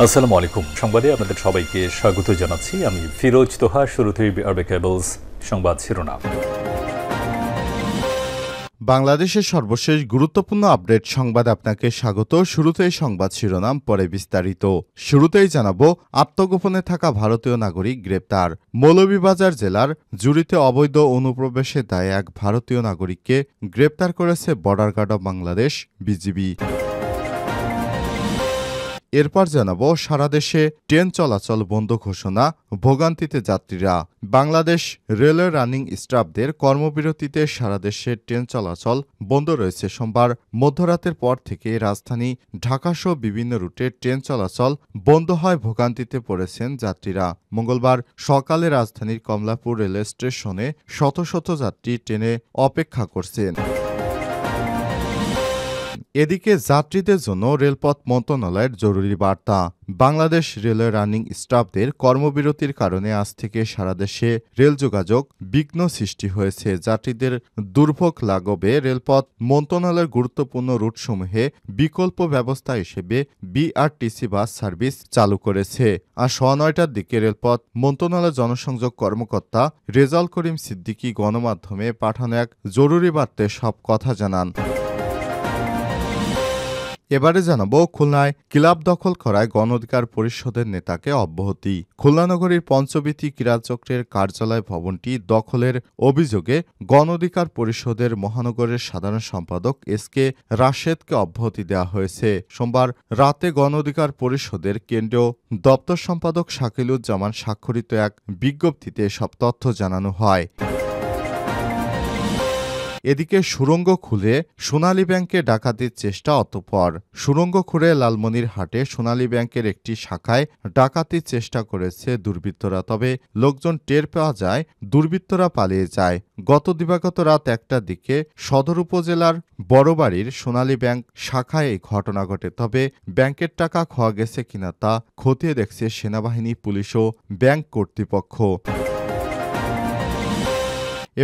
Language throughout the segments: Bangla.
আসসালামু আলাইকুম। সংবাদে আপনাদের সবাইকে স্বাগত জানাচ্ছি। আমি ফিরোজ তোহা। শুরুতেই আরবে কেবলস সংবাদ শিরোনাম। বাংলাদেশের সর্বশেষ গুরুত্বপূর্ণ আপডেট সংবাদ আপনাকে স্বাগত। শুরুতেই সংবাদ শিরোনাম, পরে বিস্তারিত। শুরুতেই জানাবো, আত্মগোপনে থাকা ভারতীয় নাগরিক গ্রেপ্তার। মৌলভীবাজার জেলার জুড়িতে অবৈধ অনুপ্রবেশের দায়ে এক ভারতীয় নাগরিককে গ্রেপ্তার করেছে border guard of Bangladesh BGB. এরপর জানাবো, সারা দেশে ট্রেন চলাচল বন্ধ ঘোষণা, ভোগান্তিতে যাত্রীরা। বাংলাদেশ রেলওয়ে রানিং স্টাফদের কর্মবিরতিতে সারা দেশে ট্রেন চলাচল বন্ধ রয়েছে। সোমবার মধ্যরাতের পর থেকে রাজধানী ঢাকাসহ বিভিন্ন রুটে ট্রেন চলাচল বন্ধ হয়, ভোগান্তিতে পড়েছেন যাত্রীরা। মঙ্গলবার সকালে রাজধানীর কমলাপুর রেল স্টেশনে শত শত যাত্রী ট্রেনে অপেক্ষা করছেন। এদিকে যাত্রীদের জন্য রেলপথ মন্ত্রণালয়ের জরুরি বার্তা। বাংলাদেশ রেলওয়ে রানিং স্টাফদের কর্মবিরতির কারণে আজ থেকে সারা দেশে রেল যোগাযোগ বিঘ্ন সৃষ্টি হয়েছে। যাত্রীদের দুর্ভোগ লাঘবে রেলপথ মন্ত্রণালয়ের গুরুত্বপূর্ণ রুটসমূহে বিকল্প ব্যবস্থা হিসেবে বিআরটিসি বাস সার্ভিস চালু করেছে। আর 9:30টার দিকে রেলপথ মন্ত্রণালয়ের জনসংযোগ কর্মকর্তা রেজাউল করিম সিদ্দিকী গণমাধ্যমে পাঠানো এক জরুরি বার্তায় সব কথা জানান। এবারে জানাবো, খুলনায় ক্লাব দখল করায় গণ অধিকার পরিষদের নেতাকে অব্যাহতি। খুলনা নগরীর পঞ্চবীথি ক্রীড়াচক্রের কার্যালয় ভবনটি দখলের অভিযোগে গণ অধিকার পরিষদের মহানগরের সাধারণ সম্পাদক এসকে রাশেদকে অব্যাহতি দেওয়া হয়েছে। সোমবার রাতে গণ অধিকার পরিষদের কেন্দ্রীয় দপ্তর সম্পাদক শাকিলুজ্জামান স্বাক্ষরিত এক বিজ্ঞপ্তিতে সব তথ্য জানানো হয়। এদিকে সুড়ঙ্গ খুলে সোনালী ব্যাংকে ডাকাতির চেষ্টা অতঃপর। সুড়ঙ্গ খুঁড়ে লালমনিরহাটে সোনালী ব্যাংকের একটি শাখায় ডাকাতির চেষ্টা করেছে দুর্বৃত্তরা, তবে লোকজন টের পাওয়া যায় দুর্বৃত্তরা পালিয়ে যায়। গত দিবাগত রাত 1টার দিকে সদর উপজেলার বড়বাড়ির সোনালী ব্যাংক শাখায় এই ঘটনা ঘটে, তবে ব্যাংকের টাকা খোয়া গেছে কিনা তা খতিয়ে দেখছে সেনাবাহিনী, পুলিশ ও ব্যাংক কর্তৃপক্ষ।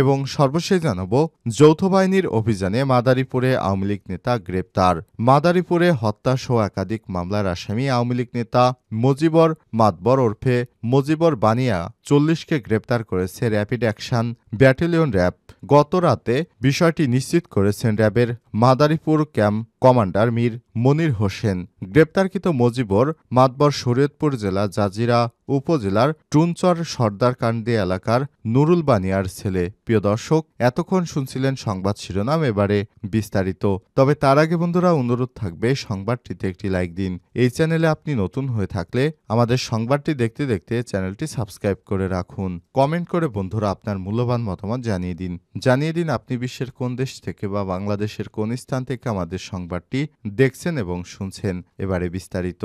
এবং সর্বশেষ জানাবো, যৌথ বাহিনীর অভিযানে মাদারীপুরে আওয়ামী লীগ নেতা গ্রেপ্তার। মাদারীপুরে হত্যাসহ একাধিক মামলার আসামি আওয়ামী লীগ নেতা মজিবর মাতবর ওরফে মজিবর বানিয়া 40কে গ্রেপ্তার করেছে র্যাপিড অ্যাকশন ব্যাটালিয়ন র্যাব। গত রাতে বিষয়টি নিশ্চিত করেছেন র্যাবের মাদারীপুর ক্যাম্প কমান্ডার মীর মনির হোসেন। গ্রেপ্তারকৃত মজিবর মাতবর শরীয়তপুর জেলা জাজিরা উপজেলার টুনচর সর্দারকান্দি এলাকার নুরুল বানিয়ার ছেলে। প্রিয় দর্শক, এতক্ষণ শুনছিলেন সংবাদ শিরোনাম, এবারে বিস্তারিত। তবে তার আগে বন্ধুরা, অনুরোধ থাকবে সংবাদটিতে একটি লাইক দিন। এই চ্যানেলে আপনি নতুন হয়ে থাকলে আমাদের সংবাদটি দেখতে দেখতে চ্যানেলটি সাবস্ক্রাইব করে রাখুন। কমেন্ট করে বন্ধুরা আপনার মূল্যবান মতামত জানিয়ে দিন আপনি বিশ্বের কোন দেশ থেকে বা বাংলাদেশের কোন স্থান থেকে আমাদের সংবাদটি দেখছেন এবং শুনছেন। এবারে বিস্তারিত।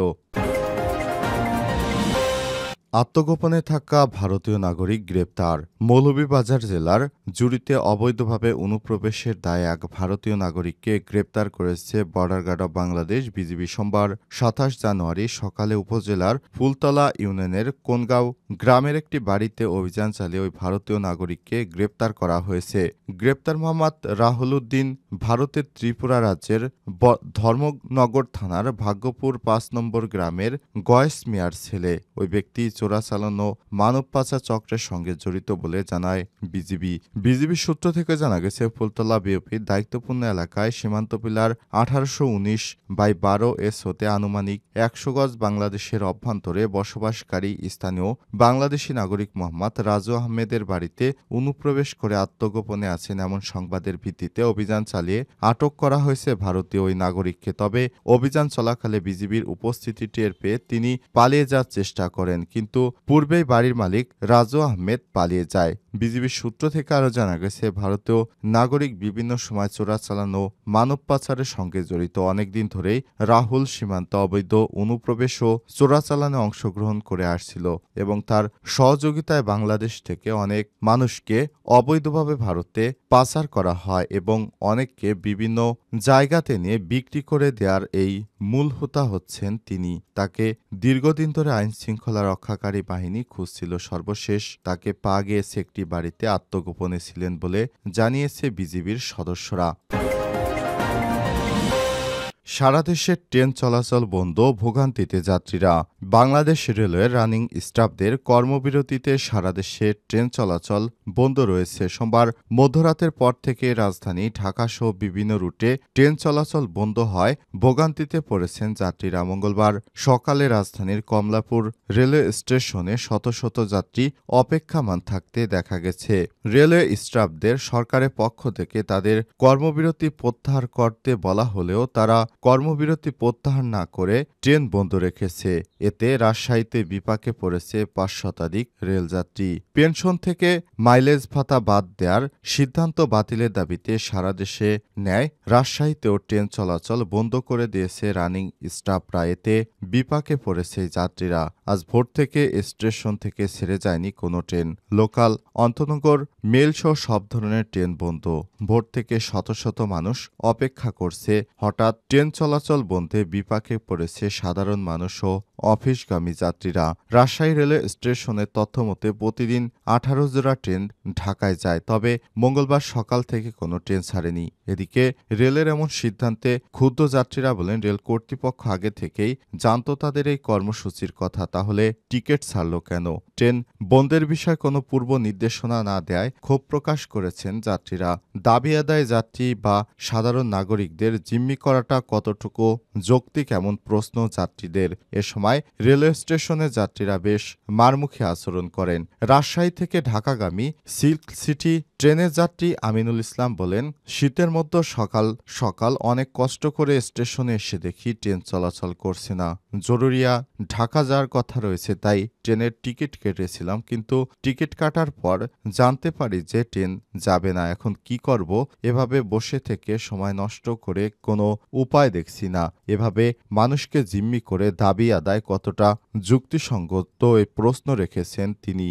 আত্মগোপনে থাকা ভারতীয় নাগরিক গ্রেপ্তার। মৌলভীবাজার জেলার জুড়িতে অবৈধভাবে অনুপ্রবেশের দায়ে এক ভারতীয় নাগরিককে গ্রেপ্তার করেছে border guard of Bangladesh BGB. সোমবার 27 জানুয়ারি সকালে উপজেলার ফুলতলা ইউনিয়নের কোনগাঁও গ্রামের একটি বাড়িতে অভিযান চালিয়ে ওই ভারতীয় নাগরিককে গ্রেপ্তার করা হয়েছে। গ্রেপ্তার মোহাম্মদ রাহুল উদ্দিন ভারতের ত্রিপুরা রাজ্যের ধর্মনগর থানার ভাগ্যপুর 5 নম্বর গ্রামের গয়েস মিয়ার ছেলে। ওই ব্যক্তি চোরাচালানো মানব পাচার চক্রের সঙ্গে জড়িত বলে জানায় বিজিবি সূত্র থেকে জানা গেছে, ফুলতলা বিওপির দায়িত্বপূর্ণ এলাকায় সীমান্ত পিলার 1819/12 হতে আনুমানিক 100 গজ বাংলাদেশের অভ্যন্তরে বসবাসকারী স্থানীয় বাংলাদেশি নাগরিক মোহাম্মদ রাজু আহমেদের বাড়িতে অনুপ্রবেশ করে আত্মগোপনে আছেন এমন সংবাদের ভিত্তিতে অভিযান চালিয়ে আটক করা হয়েছে ভারতীয় ওই নাগরিককে। তবে অভিযান চলাকালে বিজিবির উপস্থিতি টের পেয়ে তিনি পালিয়ে যাওয়ার চেষ্টা করেন, কিন্তু পূর্বেই বাড়ির মালিক রাজু আহমেদ পালিয়ে যায়। বিজিবির সূত্র থেকে আরও জানা গেছে, ভারতীয় নাগরিক বিভিন্ন সময় চোরাচালানো মানব পাচারের সঙ্গে জড়িত। অনেকদিন ধরেই রাহুল সীমান্ত অবৈধ অনুপ্রবেশ ও চোরাচালানে অংশগ্রহণ করে আসছিল এবং তার সহযোগিতায় বাংলাদেশ থেকে অনেক মানুষকে অবৈধভাবে ভারতে পাচার করা হয় এবং অনেককে বিভিন্ন জায়গাতে নিয়ে বিক্রি করে দেওয়ার এই মূল হোতা হচ্ছেন তিনি। তাকে দীর্ঘদিন ধরে আইন শৃঙ্খলা রক্ষাকারী বাহিনী খুঁজছিল। সর্বশেষ তাকে পাওয়া গিয়েছে একটি বাড়িতে আত্মগোপনে ছিলেন বলে জানিয়েছে বিজিবির সদস্যরা। সারা দেশে ট্রেন চলাচল বন্ধ, ভোগান্তিতে যাত্রীরা। বাংলাদেশ রেলওয়ের রানিং স্টাফদের কর্মবিরতিতে সারা দেশে ট্রেন চলাচল বন্ধ রয়েছে। সোমবার মধ্যরাতের পর থেকে রাজধানী ঢাকাসহ বিভিন্ন রুটে ট্রেন চলাচল বন্ধ হয়, ভোগান্তিতে পড়েছেন যাত্রীরা। মঙ্গলবার সকালে রাজধানীর কমলাপুর রেলওয়ে স্টেশনে শত শত যাত্রী অপেক্ষামান থাকতে দেখা গেছে। রেলওয়ে স্টাফদের সরকারের পক্ষ থেকে তাদের কর্মবিরতি প্রত্যাহার করতে বলা হলেও তারা কর্মবিরতি প্রত্যাহার না করে ট্রেন বন্ধ রেখেছে। এতে রাজশাহীতে বিপাকে পড়েছে ৫ শতাধিক রেলযাত্রী। পেনশন থেকে মাইলেজ ভাতা বাদ দেওয়ার সিদ্ধান্ত বাতিলের দাবিতে সারা দেশে ন্যায় রাজশাহীতেও ট্রেন চলাচল বন্ধ করে দিয়েছে রানিং স্টাফরা। এতে বিপাকে পড়েছে যাত্রীরা। আজ ভোর থেকে স্টেশন থেকে ছেড়ে যায়নি কোনো ট্রেন। লোকাল, অন্তনগর, মেলসহ সব ধরনের ট্রেন বন্ধ। ভোর থেকে শত শত মানুষ অপেক্ষা করছে। হঠাৎ ট্রেন চলাচল বন্ধে বিপাকে পড়েছে সাধারণ মানুষ ও অফিসগামী যাত্রীরা। রাজশাহী রেলওয়ে স্টেশনের তথ্যমতে প্রতিদিন 18 জোড়া ট্রেন ঢাকায় যায়, তবে মঙ্গলবার সকাল থেকে কোনো ট্রেন ছাড়েনি। এদিকে রেলের এমন সিদ্ধান্তে ক্ষুব্ধ যাত্রীরা বলেন, রেল কর্তৃপক্ষ আগে থেকেই জানত তাদের এই কর্মসূচির কথা, তাহলে টিকিট ছাড়ল কেন? ট্রেন বন্ধের বিষয়ে কোনো পূর্ব নির্দেশনা না দেয় ক্ষোভ প্রকাশ করেছেন যাত্রীরা। দাবি আদায় যাত্রী বা সাধারণ নাগরিকদের জিম্মি করাটা কতটুকু যৌক্তিক, এমন প্রশ্ন যাত্রীদের। এ সময় রেলওয়ে স্টেশনে যাত্রীরা বেশ মারমুখী আচরণ করেন। রাজশাহী থেকে ঢাকাগামী সিল্ক সিটি ট্রেনের যাত্রী আমিনুল ইসলাম বলেন, শীতের মধ্যে সকাল সকাল অনেক কষ্ট করে স্টেশনে এসে দেখি ট্রেন চলাচল করছে না। জরুরিয়া ঢাকা যাওয়ার কথা রয়েছে, তাই ট্রেনের টিকিট কেটেছিলাম, কিন্তু টিকিট কাটার পর জানতে পারি যে ট্রেন যাবে না। এখন কি করব? এভাবে বসে থেকে সময় নষ্ট করে কোনো উপায় দেখছি না। এভাবে মানুষকে জিম্মি করে দাবি আদায় কতটা যুক্তিসঙ্গত এই প্রশ্ন রেখেছেন তিনি।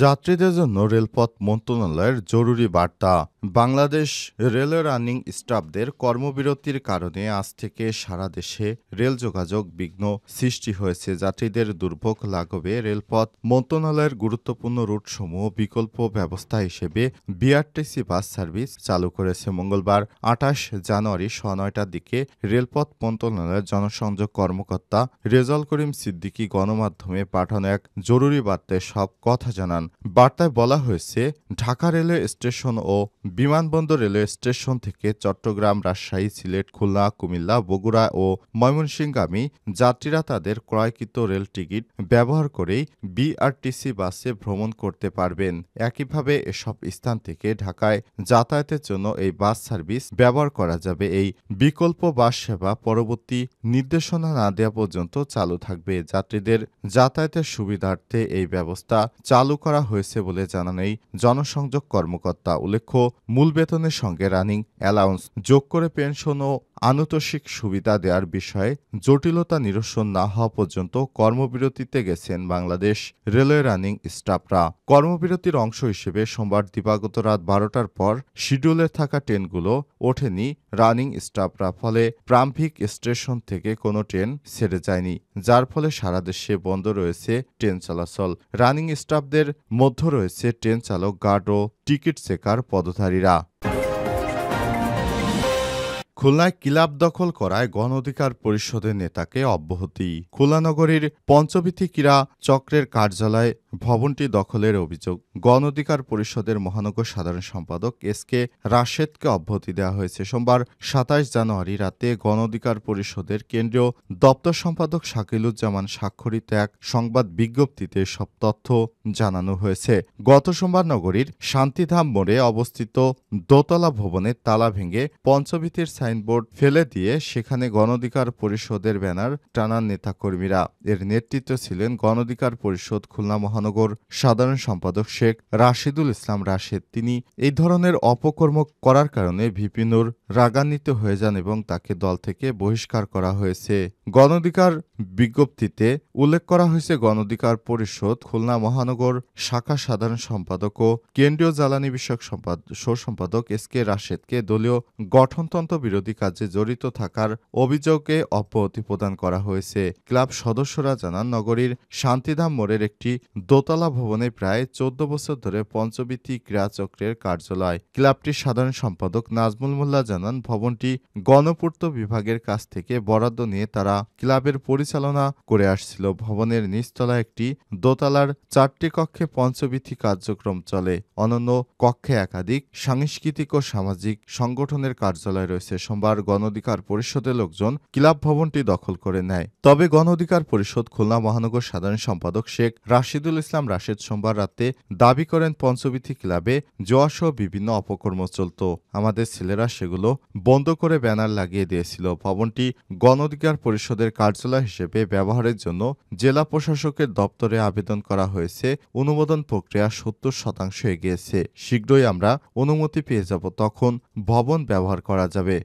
যাত্রীদের জন্য রেলপথ মন্ত্রণালয়ের জরুরি বার্তা। বাংলাদেশ রেলওয়ে রানিং স্টাফদের কর্মবিরতির কারণে আজ থেকে সারা দেশে রেল যোগাযোগ বিঘ্ন সৃষ্টি হয়েছে। যাত্রীদের দুর্ভোগ লাঘবে রেলপথ মন্ত্রণালয়ের গুরুত্বপূর্ণ রুটসমূহ বিকল্প ব্যবস্থা হিসেবে বিআরটিসি বাস সার্ভিস চালু করেছে। মঙ্গলবার ২৮ জানুয়ারি ৯:০০টার দিকে রেলপথ মন্ত্রণালয়ের জনসংযোগ কর্মকর্তা রেজাউল করিম সিদ্দিকী গণমাধ্যমে পাঠানো এক জরুরি বার্তায় সব কথা জানান। বার্তায় বলা হয়েছে, ঢাকা রেলওয়ে স্টেশন ও বিমানবন্দর রেলওয়ে স্টেশন থেকে চট্টগ্রাম, রাজশাহী, সিলেট, খুলনা, কুমিল্লা, বগুড়া ও ময়মনসিংহগামী যাত্রীরা তাদের ক্রয়কৃত রেল টিকিট ব্যবহার করেই বিআরটিসি বাসে ভ্রমণ করতে পারবেন। একইভাবে এসব স্থান থেকে ঢাকায় যাতায়াতের জন্য এই বাস সার্ভিস ব্যবহার করা যাবে। এই বিকল্প বাস সেবা পরবর্তী নির্দেশনা না দেওয়া পর্যন্ত চালু থাকবে। যাত্রীদের যাতায়াতের সুবিধার্থে এই ব্যবস্থা চালু করা হয়েছে বলে জানান এই জনসংযোগ কর্মকর্তা। উল্লেখ্য, মূল বেতনের সঙ্গে রানিং অ্যালাউন্স যোগ করে পেনশন ও আনুতোষিক সুবিধা দেওয়ার বিষয়ে জটিলতা নিরসন না হওয়া পর্যন্ত কর্মবিরতিতে গেছেন বাংলাদেশ রেলওয়ে রানিং স্টাফরা। কর্মবিরতির অংশ হিসেবে সোমবার দিবাগত রাত ১২টার পর শিডিউলে থাকা ট্রেনগুলো ওঠেনি রানিং স্টাফরা। ফলে প্রাম্ভিক স্টেশন থেকে কোনো ট্রেন ছেড়ে যায়নি, যার ফলে সারা দেশে বন্ধ রয়েছে ট্রেন চলাচল। রানিং স্টাফদের মধ্যে রয়েছে ট্রেন চালক, গার্ড ও টিকিট চেকার পদধারীরা। খুলনায় ক্লাব দখল করায় গণ অধিকার পরিষদের নেতাকে অব্যাহতি। খুলনা নগরীর পঞ্চবীথি ক্রীড়া চক্রের কার্যালয় ভবনটি দখলের অভিযোগ গণ অধিকার পরিষদের মহানগর সাধারণ সম্পাদক এস.কে. রাশেদকে অব্যাহতি দেওয়া হয়েছে। সোমবার ২৭ জানুয়ারি রাতে গণ অধিকার পরিষদের কেন্দ্রীয় দপ্তর সম্পাদক শাকিলুজ্জামান স্বাক্ষরিত এক সংবাদ বিজ্ঞপ্তিতে সব তথ্য জানানো হয়েছে। গত সোমবার নগরীর শান্তিধাম মোড়ে অবস্থিত দোতলা ভবনের তালা ভেঙে পঞ্চবীথির সাইনবোর্ড ফেলে দিয়ে সেখানে গণ অধিকার পরিষদের ব্যানার টানার নেতাকর্মীরা। এর নেতৃত্বে ছিলেন গণ অধিকার পরিষদ খুলনা মহানগর সাধারণ সম্পাদক শেখ রাশিদুল ইসলাম রাশেদ। তিনি এই ধরনের অপকর্ম করার কারণে ভিপি নূর রাগান্বিত হয়ে যান এবং তাকে দল থেকে বহিষ্কার করা হয়েছে। গণ অধিকার বিজ্ঞপ্তিতে উল্লেখ করা হয়েছে, গণ অধিকার পরিষদ খুলনা মহানগর শাখা সাধারণ সম্পাদক ও কেন্দ্রীয় জ্বালানি বিষয়ক সম্পাদক এস.কে. রাশেদকে দলীয় গঠনতন্ত্র বিরোধী বিরোধী কাজে জড়িত থাকার অভিযোগে অব্যাহতি প্রদান করা হয়েছে। ক্লাব সদস্যরা জানান, নগরীর শান্তিধাম মোড়ের একটি দোতলা ভবনে প্রায় ১৪ বছর ধরে পঞ্চবীথি ক্রীড়াচক্রের কার্যালয়। ক্লাবটির সাধারণ সম্পাদক নাজমুল মোল্লা জানান, ভবনটি গণপূর্ত বিভাগের কাছ থেকে বরাদ্দ নিয়ে তারা ক্লাবের পরিচালনা করে আসছিল। ভবনের নিচতলা একটি দোতলার ৪টি কক্ষে পঞ্চবীথি কার্যক্রম চলে। অন্যান্য কক্ষে একাধিক সাংস্কৃতিক ও সামাজিক সংগঠনের কার্যালয় রয়েছে। সোমবার গণ অধিকার পরিষদের লোকজন ক্লাব ভবনটি দখল করে নেয়। তবে গণ অধিকার পরিষদ খুলনা মহানগর সাধারণ সম্পাদক শেখ রাশিদুল ইসলাম রাশেদ সোমবার রাতে দাবি করেন, পঞ্চবীথি ক্লাবে জুয়াসহ বিভিন্ন অপকর্ম চলত। আমাদের ছেলেরা সেগুলো বন্ধ করে ব্যানার লাগিয়ে দিয়েছিল। ভবনটি গণ অধিকার পরিষদের কার্যালয় হিসেবে ব্যবহারের জন্য জেলা প্রশাসকের দপ্তরে আবেদন করা হয়েছে। অনুমোদন প্রক্রিয়া ৭০% এগিয়েছে। শীঘ্রই আমরা অনুমতি পেয়ে যাব, তখন ভবন ব্যবহার করা যাবে।